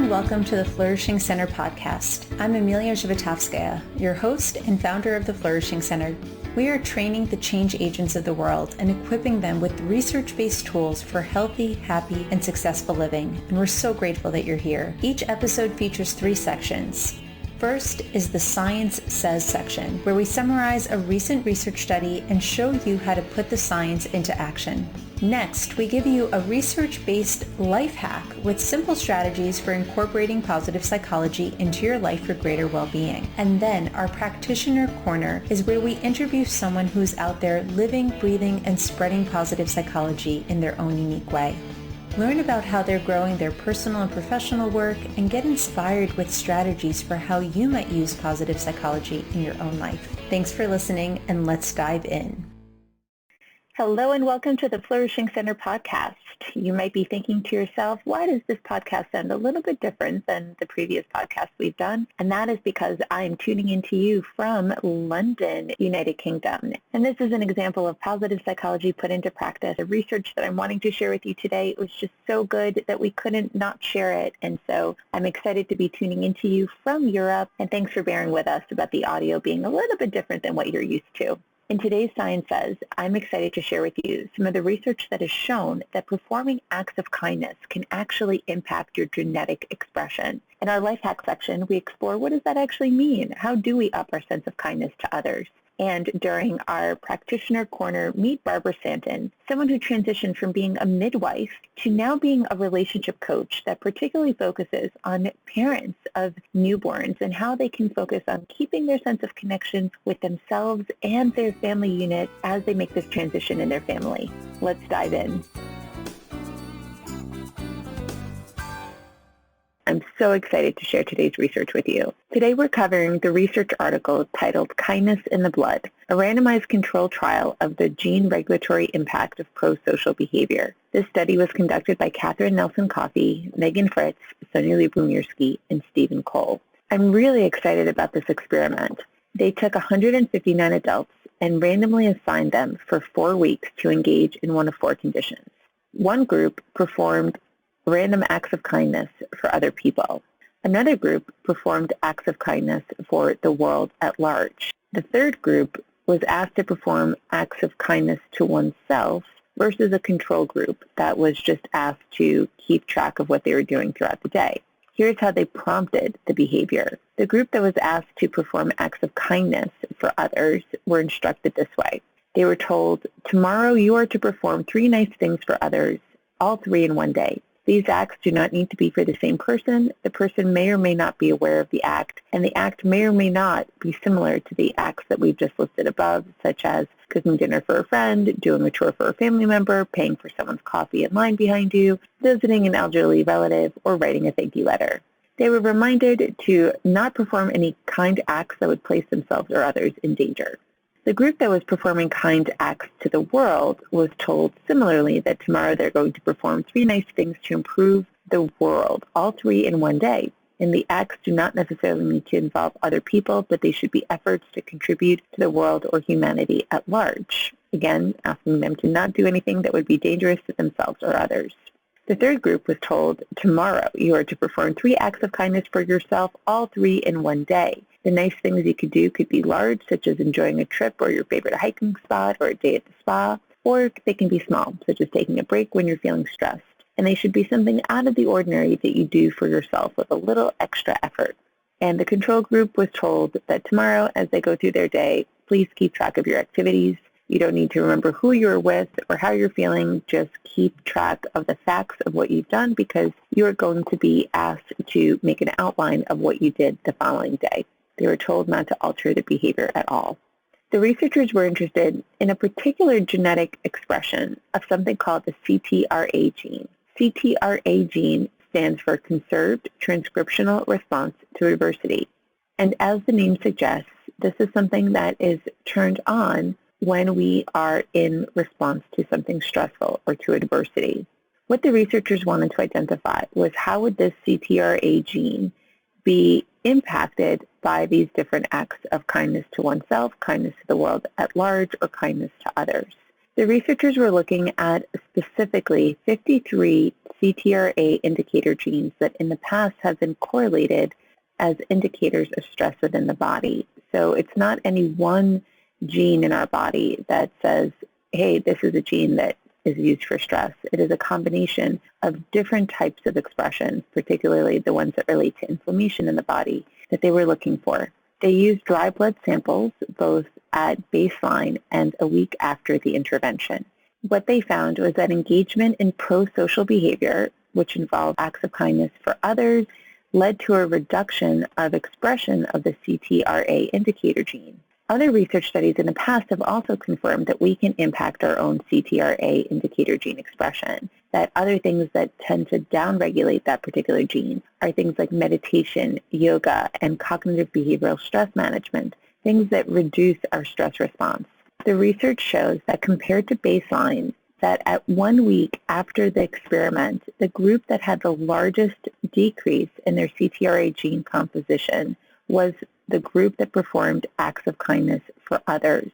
and welcome to the Flourishing Center Podcast. I'm Emilia Zhivatovskaya, your host and founder of the Flourishing Center. We are training the change agents of the world and equipping them with research-based tools for healthy, happy, and successful living, and we're so grateful that you're here. Each episode features 3 sections. First is the Science Says section, where we summarize a recent research study and show you how to put the science into action. Next, we give you a research-based life hack with simple strategies for incorporating positive psychology into your life for greater well-being. And then our Practitioner Corner is where we interview someone who's out there living, breathing, and spreading positive psychology in their own unique way. Learn about how they're growing their personal and professional work and get inspired with strategies for how you might use positive psychology in your own life. Thanks for listening, and let's dive in. Hello and welcome to the Flourishing Center Podcast. You might be thinking to yourself, why does this podcast sound a little bit different than the previous podcasts we've done? And that is because I am tuning into you from London, United Kingdom. And this is an example of positive psychology put into practice. The research that I'm wanting to share with you today was just so good that we couldn't not share it. And so I'm excited to be tuning into you from Europe. And thanks for bearing with us about the audio being a little bit different than what you're used to. In today's Science Says, I'm excited to share with you some of the research that has shown that performing acts of kindness can actually impact your genetic expression. In our Life Hack section, we explore what does that actually mean? How do we up our sense of kindness to others? And during our Practitioner Corner, meet Barbara Santen, someone who transitioned from being a midwife to now being a relationship coach that particularly focuses on parents of newborns and how they can focus on keeping their sense of connection with themselves and their family unit as they make this transition in their family. Let's dive in. I'm so excited to share today's research with you. Today we're covering the research article titled Kindness in the Blood, a randomized control trial of the gene regulatory impact of pro-social behavior. This study was conducted by Catherine Nelson Coffey, Megan Fritz, Sonia Lyubomirsky, and Stephen Cole. I'm really excited about this experiment. They took 159 adults and randomly assigned them for 4 weeks to engage in one of 4 conditions. One group performed random acts of kindness for other people. Another group performed acts of kindness for the world at large. The third group was asked to perform acts of kindness to oneself versus a control group that was just asked to keep track of what they were doing throughout the day. Here's how they prompted the behavior. The group that was asked to perform acts of kindness for others were instructed this way. They were told, tomorrow you are to perform 3 nice things for others, all 3 in one day. These acts do not need to be for the same person. The person may or may not be aware of the act, and the act may or may not be similar to the acts that we've just listed above, such as cooking dinner for a friend, doing a chore for a family member, paying for someone's coffee in line behind you, visiting an elderly relative, or writing a thank you letter. They were reminded to not perform any kind acts that would place themselves or others in danger. The group that was performing kind acts to the world was told similarly that tomorrow they're going to perform 3 nice things to improve the world, all 3 in one day. And the acts do not necessarily need to involve other people, but they should be efforts to contribute to the world or humanity at large. Again, asking them to not do anything that would be dangerous to themselves or others. The third group was told, tomorrow you are to perform 3 acts of kindness for yourself, all 3 in one day. The nice things you could do could be large, such as enjoying a trip or your favorite hiking spot or a day at the spa, or they can be small, such as taking a break when you're feeling stressed. And they should be something out of the ordinary that you do for yourself with a little extra effort. And the control group was told that tomorrow, as they go through their day, please keep track of your activities. You don't need to remember who you're with or how you're feeling. Just keep track of the facts of what you've done because you're going to be asked to make an outline of what you did the following day. They were told not to alter the behavior at all. The researchers were interested in a particular genetic expression of something called the CTRA gene. CTRA gene stands for Conserved Transcriptional Response to Adversity. And as the name suggests, this is something that is turned on when we are in response to something stressful or to adversity. What the researchers wanted to identify was how would this CTRA gene be impacted by these different acts of kindness to oneself, kindness to the world at large, or kindness to others. The researchers were looking at specifically 53 CTRA indicator genes that in the past have been correlated as indicators of stress within the body. So it's not any one gene in our body that says, hey, this is a gene that is used for stress. It is a combination of different types of expressions, particularly the ones that relate to inflammation in the body, that they were looking for. They used dry blood samples both at baseline and a week after the intervention. What they found was that engagement in pro-social behavior, which involved acts of kindness for others, led to a reduction of expression of the CTRA indicator gene. Other research studies in the past have also confirmed that we can impact our own CTRA indicator gene expression, that other things that tend to downregulate that particular gene are things like meditation, yoga, and cognitive behavioral stress management, things that reduce our stress response. The research shows that compared to baseline, that at 1 week after the experiment, the group that had the largest decrease in their CTRA gene composition was the group that performed acts of kindness for others.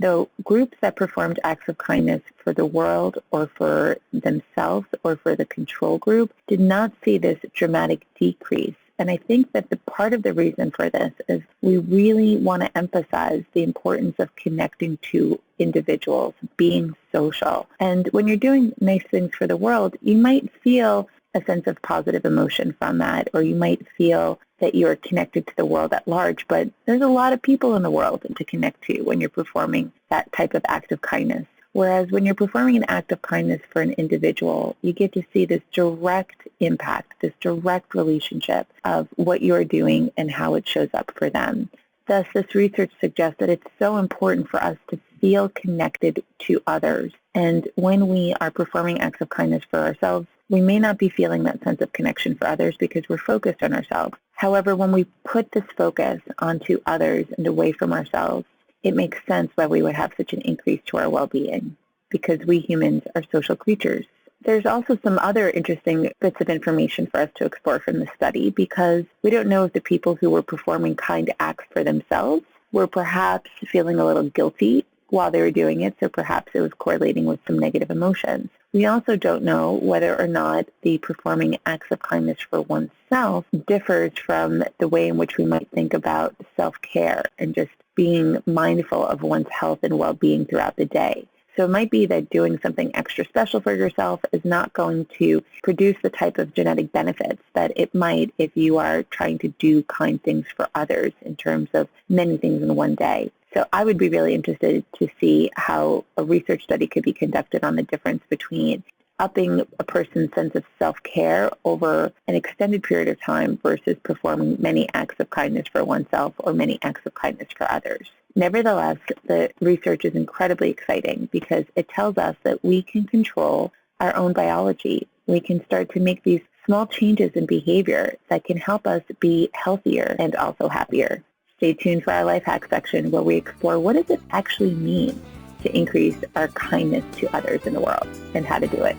Though groups that performed acts of kindness for the world or for themselves or for the control group did not see this dramatic decrease. And I think that the part of the reason for this is we really want to emphasize the importance of connecting to individuals, being social. And when you're doing nice things for the world, you might feel a sense of positive emotion from that, or you might feel that you're connected to the world at large, but there's a lot of people in the world to connect to when you're performing that type of act of kindness. Whereas when you're performing an act of kindness for an individual, you get to see this direct impact, this direct relationship of what you're doing and how it shows up for them. Thus, this research suggests that it's so important for us to feel connected to others. And when we are performing acts of kindness for ourselves, we may not be feeling that sense of connection for others because we're focused on ourselves. However, when we put this focus onto others and away from ourselves, it makes sense why we would have such an increase to our well-being, because we humans are social creatures. There's also some other interesting bits of information for us to explore from the study, because we don't know if the people who were performing kind acts for themselves were perhaps feeling a little guilty while they were doing it, so perhaps it was correlating with some negative emotions. We also don't know whether or not the performing acts of kindness for oneself differs from the way in which we might think about self-care and just being mindful of one's health and well-being throughout the day. So it might be that doing something extra special for yourself is not going to produce the type of genetic benefits that it might if you are trying to do kind things for others in terms of many things in one day. So I would be really interested to see how a research study could be conducted on the difference between upping a person's sense of self-care over an extended period of time versus performing many acts of kindness for oneself or many acts of kindness for others. Nevertheless, the research is incredibly exciting because it tells us that we can control our own biology. We can start to make these small changes in behavior that can help us be healthier and also happier. Stay tuned for our life hack section where we explore what does it actually mean to increase our kindness to others in the world and how to do it.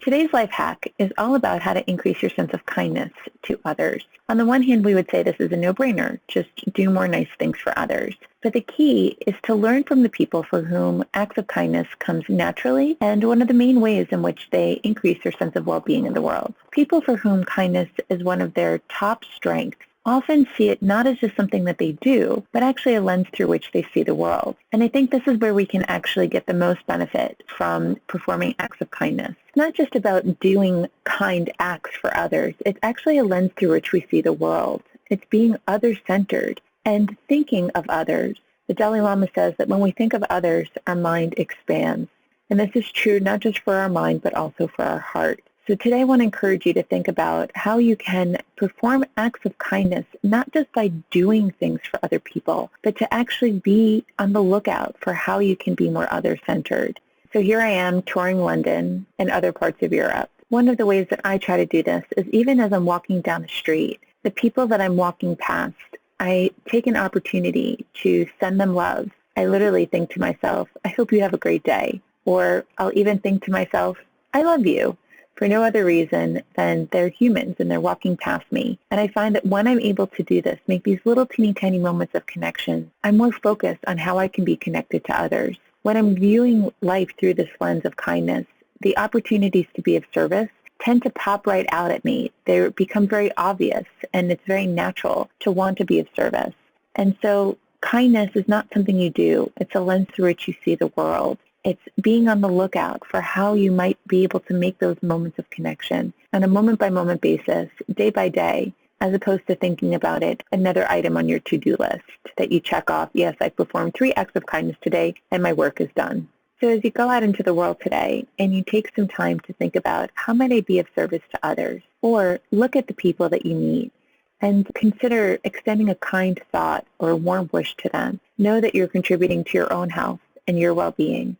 Today's life hack is all about how to increase your sense of kindness to others. On the one hand, we would say this is a no-brainer, just do more nice things for others. But the key is to learn from the people for whom acts of kindness comes naturally and one of the main ways in which they increase their sense of well-being in the world. People for whom kindness is one of their top strengths often see it not as just something that they do, but actually a lens through which they see the world. And I think this is where we can actually get the most benefit from performing acts of kindness. It's not just about doing kind acts for others. It's actually a lens through which we see the world. It's being other-centered and thinking of others. The Dalai Lama says that when we think of others, our mind expands. And this is true not just for our mind, but also for our heart. So today I want to encourage you to think about how you can perform acts of kindness, not just by doing things for other people, but to actually be on the lookout for how you can be more other-centered. So here I am touring London and other parts of Europe. One of the ways that I try to do this is even as I'm walking down the street, the people that I'm walking past, I take an opportunity to send them love. I literally think to myself, I hope you have a great day. Or I'll even think to myself, I love you. for no other reason than they're humans and they're walking past me. And I find that when I'm able to do this, make these little teeny tiny moments of connection, I'm more focused on how I can be connected to others. When I'm viewing life through this lens of kindness, the opportunities to be of service tend to pop right out at me. They become very obvious, and it's very natural to want to be of service. And so kindness is not something you do. It's a lens through which you see the world. It's being on the lookout for how you might be able to make those moments of connection on a moment-by-moment basis, day by day, as opposed to thinking about it, another item on your to-do list that you check off, yes, I performed 3 acts of kindness today, and my work is done. So as you go out into the world today and you take some time to think about how might I be of service to others, or look at the people that you meet and consider extending a kind thought or a warm wish to them. Know that you're contributing to your own health and your well-being,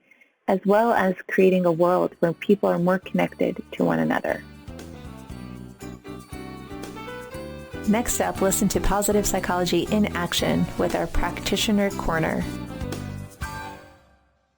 as well as creating a world where people are more connected to one another. Next up, listen to Positive Psychology in Action with our Practitioner Corner.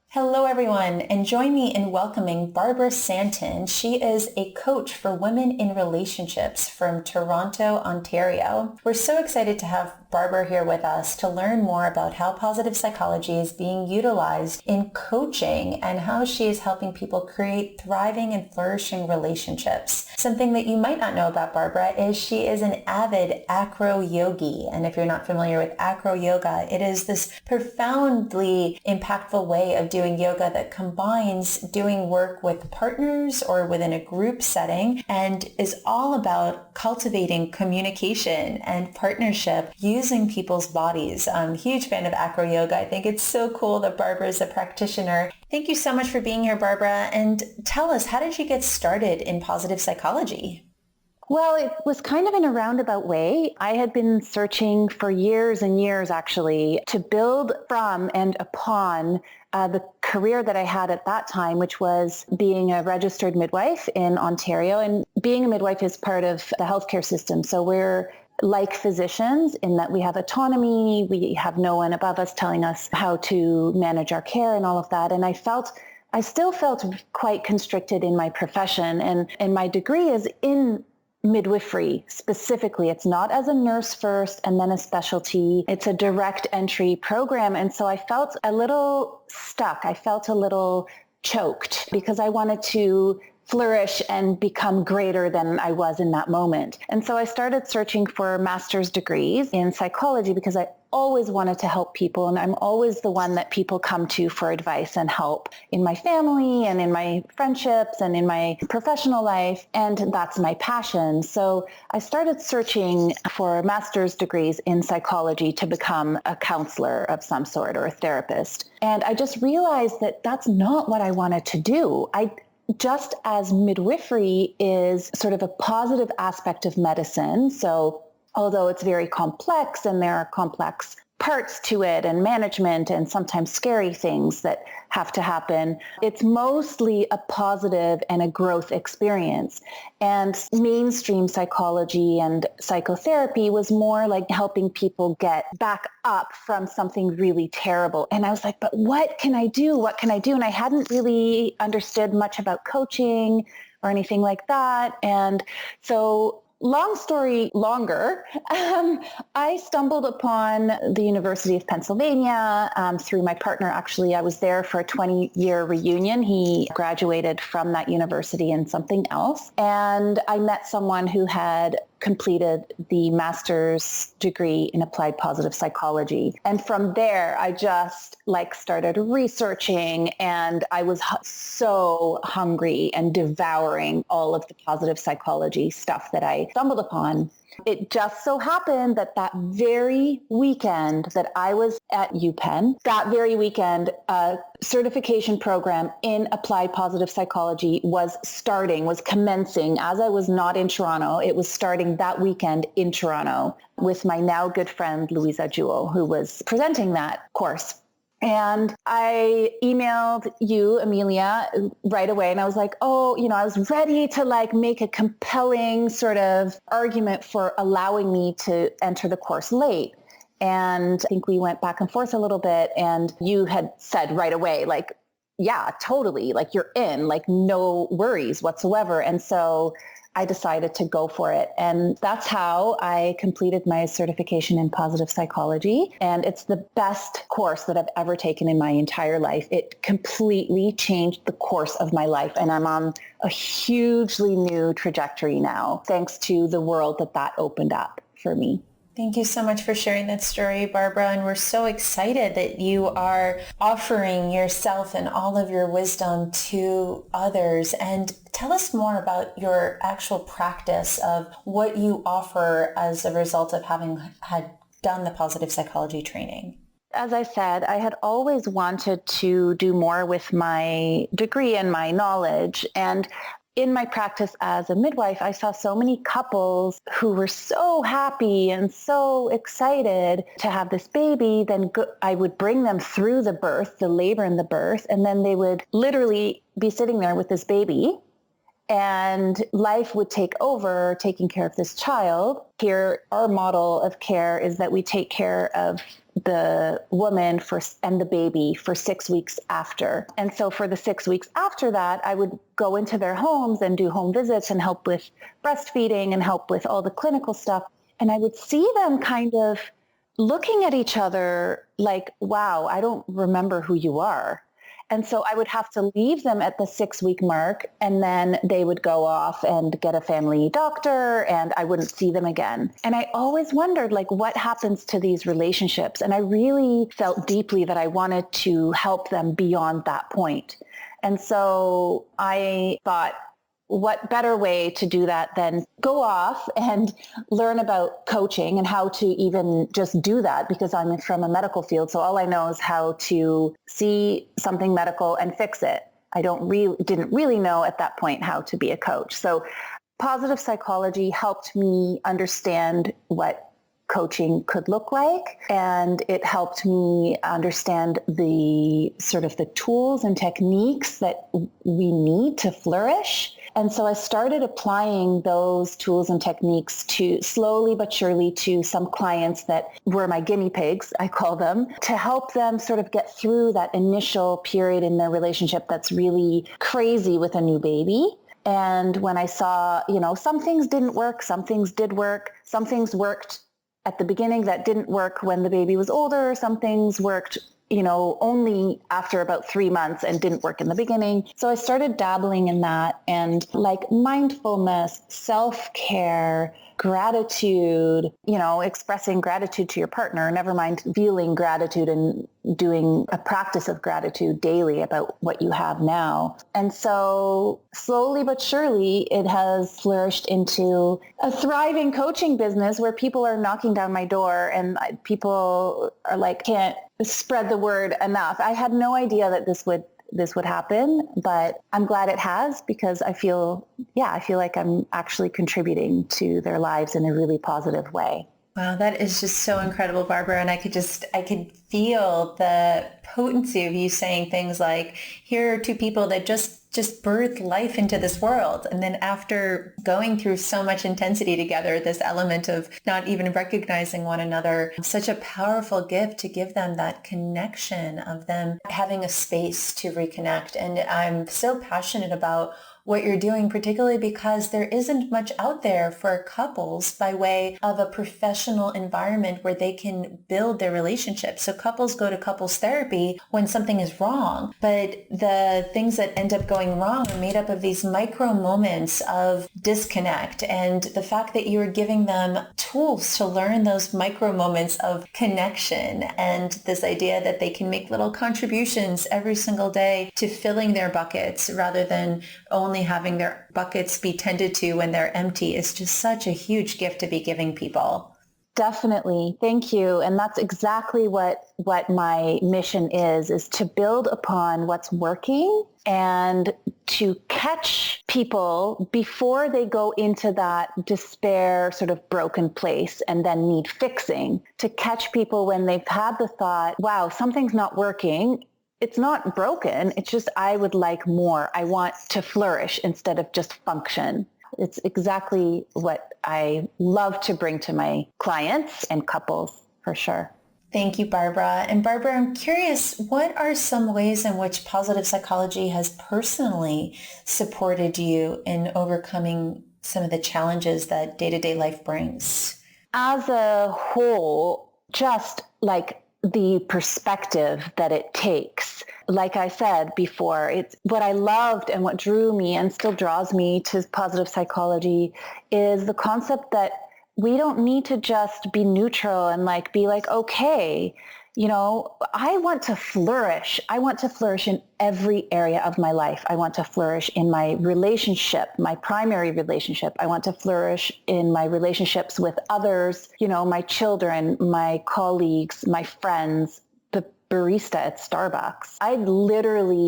Hello, everyone, and join me in welcoming Barbara Santen. She is a coach for women in relationships from Toronto, Ontario. We're so excited to have Barbara here with us to learn more about how positive psychology is being utilized in coaching and how she is helping people create thriving and flourishing relationships. Something that you might not know about Barbara is she is an avid acro yogi. And if you're not familiar with acro yoga, it is this profoundly impactful way of doing yoga that combines doing work with partners or within a group setting and is all about cultivating communication and partnership using people's bodies. I'm a huge fan of acro yoga. I think it's so cool that Barbara is a practitioner. Thank you so much for being here, Barbara. And tell us, how did you get started in positive psychology? Well, it was kind of in a roundabout way. I had been searching for years and years, actually, to build from and upon the career that I had at that time, which was being a registered midwife in Ontario. And being a midwife is part of the healthcare system. So we're like physicians in that we have autonomy. We have no one above us telling us how to manage our care and all of that. And I still felt quite constricted in my profession. And my degree is in midwifery specifically. It's not as a nurse first and then a specialty. It's a direct entry program. And so I felt a little stuck. I felt a little choked because I wanted to flourish and become greater than I was in that moment. And so I started searching for master's degrees in psychology because I always wanted to help people. And I'm always the one that people come to for advice and help in my family and in my friendships and in my professional life. And that's my passion. So I started searching for master's degrees in psychology to become a counselor of some sort or a therapist. And I just realized that that's not what I wanted to do. Just as midwifery is sort of a positive aspect of medicine, so although it's very complex and there are complex parts to it and management and sometimes scary things that have to happen, it's mostly a positive and a growth experience. And mainstream psychology and psychotherapy was more like helping people get back up from something really terrible. And I was like, but what can I do? What can I do? And I hadn't really understood much about coaching or anything like that. And so long story longer, I stumbled upon the University of Pennsylvania through my partner. Actually, I was there for a 20-year reunion. He graduated from that university in something else. And I met someone who had completed the master's degree in applied positive psychology. And from there, I just started researching, and I was so hungry and devouring all of the positive psychology stuff that I stumbled upon. It just so happened that very weekend that I was at UPenn, that very weekend, a certification program in applied positive psychology was commencing. As I was not in Toronto, it was starting that weekend in Toronto with my now good friend, Louisa Jewell, who was presenting that course. And I emailed you, Amelia, right away. And I was like, I was ready to make a compelling sort of argument for allowing me to enter the course late. And I think we went back and forth a little bit. And you had said right away, yeah, totally. Like you're in, like no worries whatsoever. And so I decided to go for it. And that's how I completed my certification in positive psychology. And it's the best course that I've ever taken in my entire life. It completely changed the course of my life. And I'm on a hugely new trajectory now, thanks to the world that opened up for me. Thank you so much for sharing that story, Barbara. And we're so excited that you are offering yourself and all of your wisdom to others. And tell us more about your actual practice of what you offer as a result of having had done the positive psychology training. As I said, I had always wanted to do more with my degree and my knowledge. And in my practice as a midwife, I saw so many couples who were so happy and so excited to have this baby. Then I would bring them through the birth, the labor and the birth, and then they would literally be sitting there with this baby and life would take over taking care of this child. Here, our model of care is that we take care of the woman and the baby for 6 weeks after. And so for the 6 weeks after that, I would go into their homes and do home visits and help with breastfeeding and help with all the clinical stuff. And I would see them kind of looking at each other like, wow, I don't remember who you are. And so I would have to leave them at the 6-week mark, and then they would go off and get a family doctor, and I wouldn't see them again. And I always wondered, like, what happens to these relationships? And I really felt deeply that I wanted to help them beyond that point. And so I thought, what better way to do that than go off and learn about coaching and how to even just do that, because I'm from a medical field. So all I know is how to see something medical and fix it. I didn't really know at that point how to be a coach. So positive psychology helped me understand what coaching could look like. And it helped me understand the sort of the tools and techniques that we need to flourish. And so I started applying those tools and techniques to slowly but surely to some clients that were my guinea pigs, I call them, to help them sort of get through that initial period in their relationship that's really crazy with a new baby. And when I saw, some things didn't work, some things did work, some things worked at the beginning that didn't work when the baby was older, some things worked only after about 3 months and didn't work in the beginning. So I started dabbling in that, and like mindfulness, self-care, gratitude, expressing gratitude to your partner, never mind feeling gratitude and doing a practice of gratitude daily about what you have now. And so slowly but surely it has flourished into a thriving coaching business where people are knocking down my door and people are like, can't spread the word enough. I had no idea that this would happen, but I'm glad it has, because I feel like I'm actually contributing to their lives in a really positive way. Wow, that is just so incredible, Barbara. And I could feel the potency of you saying things like, here are two people that just birthed life into this world. And then after going through so much intensity together, this element of not even recognizing one another, such a powerful gift to give them that connection of them having a space to reconnect. And I'm so passionate about what you're doing, particularly because there isn't much out there for couples by way of a professional environment where they can build their relationship. So couples go to couples therapy when something is wrong, but the things that end up going wrong are made up of these micro moments of disconnect. And the fact that you're giving them tools to learn those micro moments of connection, and this idea that they can make little contributions every single day to filling their buckets rather than only having their buckets be tended to when they're empty, is just such a huge gift to be giving people. Definitely. Thank you. And that's exactly what my mission is to build upon what's working and to catch people before they go into that despair sort of broken place and then need fixing, to catch people when they've had the thought, wow, something's not working. It's not broken. It's just, I would like more. I want to flourish instead of just function. It's exactly what I love to bring to my clients and couples, for sure. Thank you, Barbara. And Barbara, I'm curious, what are some ways in which positive psychology has personally supported you in overcoming some of the challenges that day-to-day life brings? As a whole, just like the perspective that it takes. Like I said before, it's what I loved and what drew me and still draws me to positive psychology is the concept that we don't need to just be neutral and be like, okay, I want to flourish. I want to flourish in every area of my life. I want to flourish in my relationship, my primary relationship. I want to flourish in my relationships with others, my children, my colleagues, my friends, the barista at Starbucks.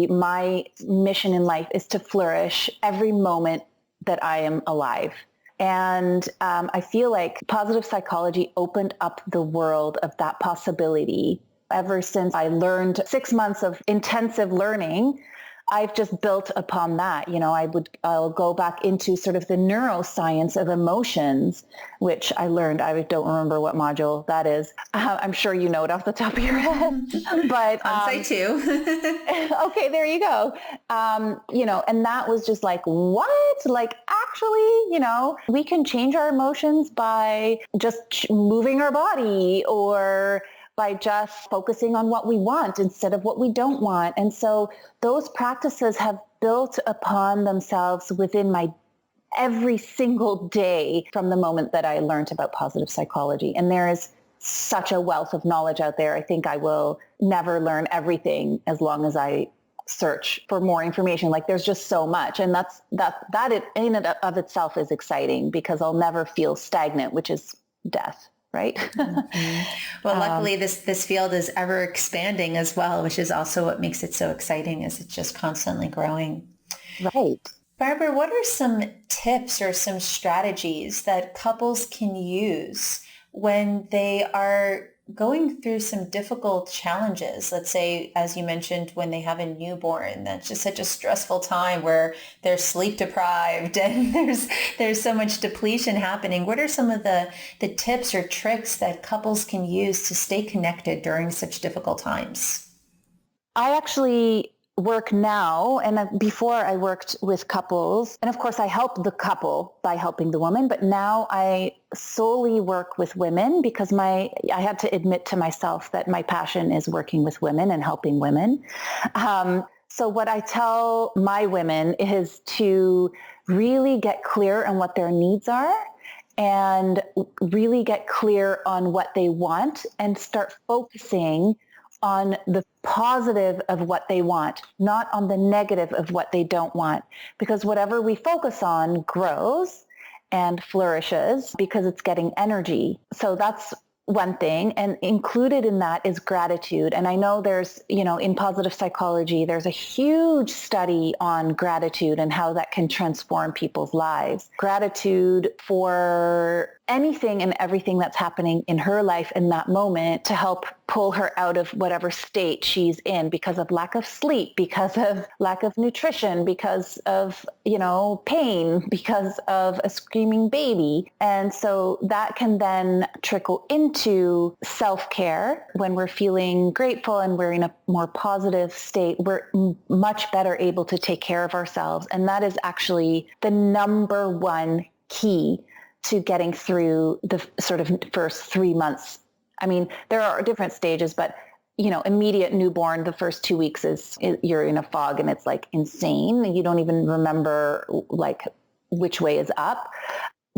My mission in life is to flourish every moment that I am alive. And I feel like positive psychology opened up the world of that possibility. Ever since I learned 6 months of intensive learning, I've just built upon that. I'll go back into sort of the neuroscience of emotions, which I learned. I don't remember what module that is. I'm sure you know it off the top of your head. But I too. Okay, there you go. And that was just like, what? Actually, we can change our emotions by just moving our body or by just focusing on what we want instead of what we don't want. And so those practices have built upon themselves within my every single day from the moment that I learned about positive psychology. And there is such a wealth of knowledge out there. I think I will never learn everything as long as I search for more information. There's just so much. And that in and of itself is exciting because I'll never feel stagnant, which is death. Right. Mm-hmm. Well, luckily this field is ever expanding as well, which is also what makes it so exciting, is it's just constantly growing. Right. Barbara, what are some tips or some strategies that couples can use when they are going through some difficult challenges? Let's say, as you mentioned, when they have a newborn, that's just such a stressful time where they're sleep deprived and there's so much depletion happening. What are some of the tips or tricks that couples can use to stay connected during such difficult times? I actually work now, and before I worked with couples, and of course I help the couple by helping the woman, but now I solely work with women because I had to admit to myself that my passion is working with women and helping women. So what I tell my women is to really get clear on what their needs are and really get clear on what they want and start focusing on the positive of what they want, not on the negative of what they don't want. Because whatever we focus on grows and flourishes because it's getting energy. So that's one thing. And included in that is gratitude. And I know there's, in positive psychology, there's a huge study on gratitude and how that can transform people's lives. Gratitude for anything and everything that's happening in her life in that moment to help pull her out of whatever state she's in because of lack of sleep, because of lack of nutrition, because of, pain, because of a screaming baby. And so that can then trickle into self-care. When we're feeling grateful and we're in a more positive state, we're much better able to take care of ourselves. And that is actually the number one key to getting through the sort of first 3 months. I mean, there are different stages, but, immediate newborn, the first 2 weeks you're in a fog and it's insane. You don't even remember which way is up.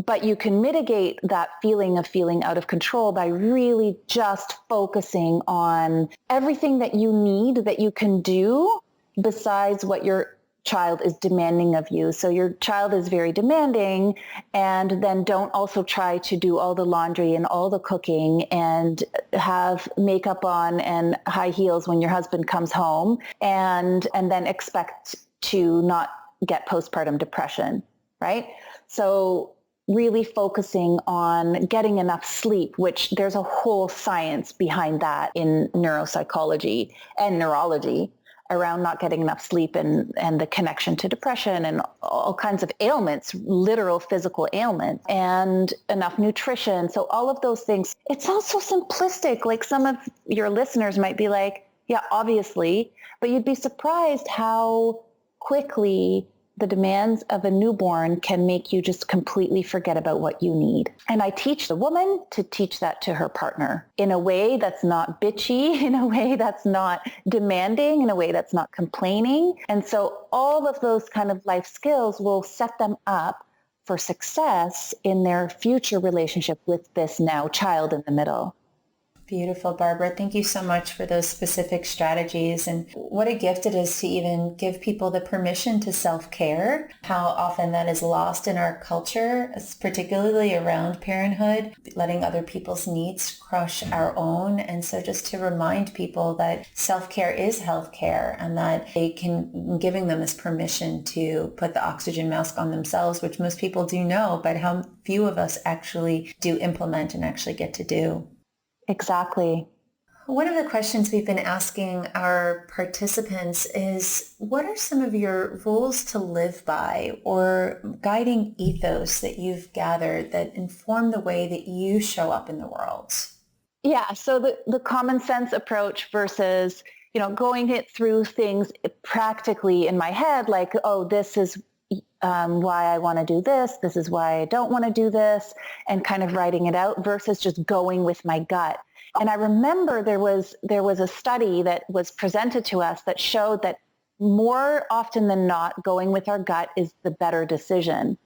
But you can mitigate that feeling of feeling out of control by really just focusing on everything that you need that you can do besides what your child is demanding of you. So your child is very demanding, and then don't also try to do all the laundry and all the cooking and have makeup on and high heels when your husband comes home and then expect to not get postpartum depression, right? So really focusing on getting enough sleep, which there's a whole science behind that in neuropsychology and neurology. around not getting enough sleep and the connection to depression and all kinds of ailments, literal physical ailments, and enough nutrition. So all of those things. It's not so simplistic. Like some of your listeners might be like, yeah, obviously, but you'd be surprised how quickly the demands of a newborn can make you just completely forget about what you need. And I teach the woman to teach that to her partner in a way that's not bitchy, in a way that's not demanding, in a way that's not complaining. And so all of those kind of life skills will set them up for success in their future relationship with this now child in the middle. Beautiful, Barbara. Thank you so much for those specific strategies. And what a gift it is to even give people the permission to self-care. How often that is lost in our culture, particularly around parenthood, letting other people's needs crush our own. And so just to remind people that self-care is healthcare, and that giving them this permission to put the oxygen mask on themselves, which most people do know, but how few of us actually do implement and actually get to do. Exactly. One of the questions we've been asking our participants is, what are some of your rules to live by or guiding ethos that you've gathered that inform the way that you show up in the world? Yeah. So the common sense approach versus, going it through things practically in my head, like, oh, this is why I want to do this. This is why I don't want to do this, and kind of writing it out versus just going with my gut. And I remember there was a study that was presented to us that showed that more often than not, going with our gut is the better decision.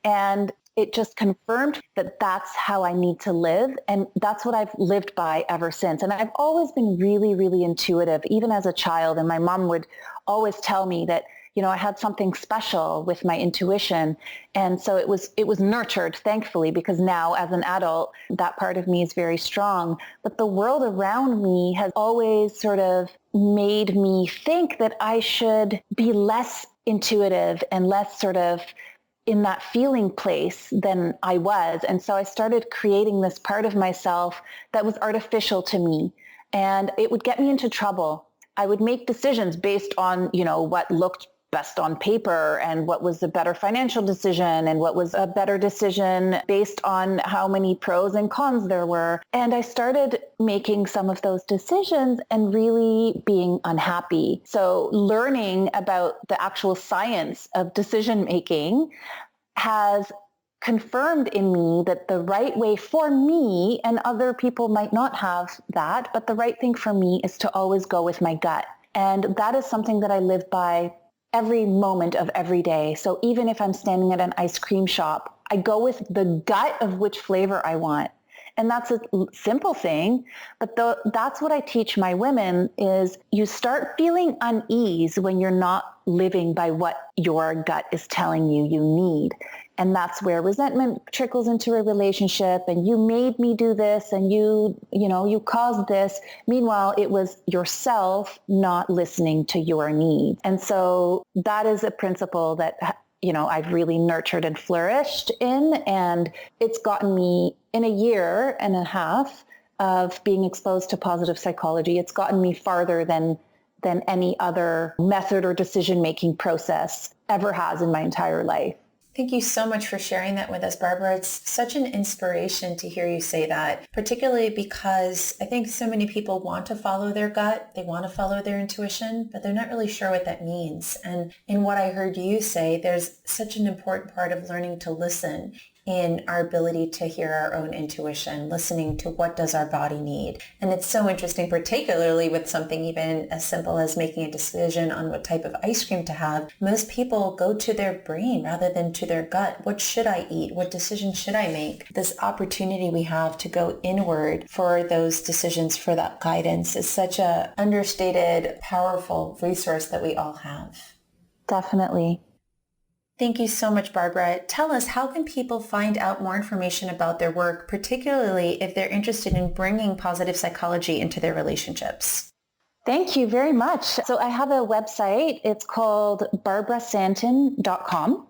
And it just confirmed that that's how I need to live. And that's what I've lived by ever since. And I've always been really, really intuitive, even as a child. And my mom would always tell me that, I had something special with my intuition. And so it was nurtured, thankfully, because now as an adult, that part of me is very strong. But the world around me has always sort of made me think that I should be less intuitive and less sort of in that feeling place than I was. And so I started creating this part of myself that was artificial to me, and it would get me into trouble. I would make decisions based on, what looked best on paper and what was a better financial decision and what was a better decision based on how many pros and cons there were. And I started making some of those decisions and really being unhappy. So learning about the actual science of decision making has confirmed in me that the right way for me, and other people might not have that, but the right thing for me is to always go with my gut. And that is something that I live by every moment of every day. So even if I'm standing at an ice cream shop, I go with the gut of which flavor I want. And that's a simple thing, but that's what I teach my women is you start feeling unease when you're not living by what your gut is telling you need. And that's where resentment trickles into a relationship, and you made me do this, and you caused this. Meanwhile, it was yourself not listening to your needs. And so that is a principle that, I've really nurtured and flourished in, and it's gotten me in a year and a half of being exposed to positive psychology. It's gotten me farther than any other method or decision-making process ever has in my entire life. Thank you so much for sharing that with us, Barbara. It's such an inspiration to hear you say that, particularly because I think so many people want to follow their gut. They want to follow their intuition, but they're not really sure what that means. And in what I heard you say, there's such an important part of learning to listen in our ability to hear our own intuition, listening to what does our body need. And it's so interesting, particularly with something even as simple as making a decision on what type of ice cream to have. Most people go to their brain rather than to their gut. What should I eat? What decision should I make? This opportunity we have to go inward for those decisions, for that guidance, is such a understated, powerful resource that we all have. Definitely. Thank you so much, Barbara. Tell us, how can people find out more information about their work, particularly if they're interested in bringing positive psychology into their relationships? Thank you very much. So I have a website. It's called barbarasanten.com.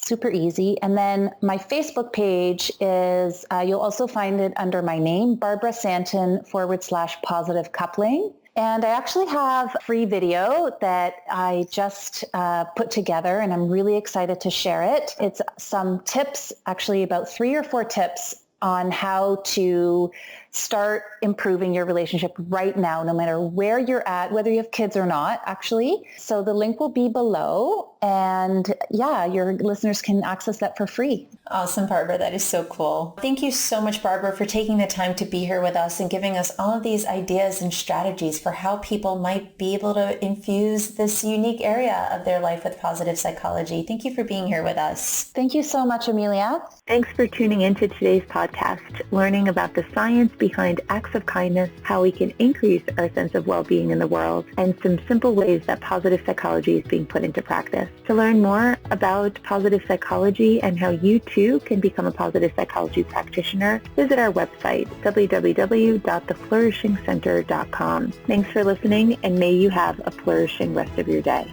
Super easy. And then my Facebook page is, you'll also find it under my name, Barbara Santen /positive coupling. And I actually have a free video that I just put together, and I'm really excited to share it. It's some tips, actually about 3 or 4 tips on how to start improving your relationship right now, no matter where you're at, whether you have kids or not, actually. So the link will be below, and yeah, your listeners can access that for free. Awesome, Barbara. That is so cool. Thank you so much, Barbara, for taking the time to be here with us and giving us all of these ideas and strategies for how people might be able to infuse this unique area of their life with positive psychology. Thank you for being here with us. Thank you so much, Amelia. Thanks for tuning into today's podcast, learning about the science behind acts of kindness, how we can increase our sense of well-being in the world, and some simple ways that positive psychology is being put into practice. To learn more about positive psychology and how you too can become a positive psychology practitioner, visit our website, www.theflourishingcenter.com. Thanks for listening, and may you have a flourishing rest of your day.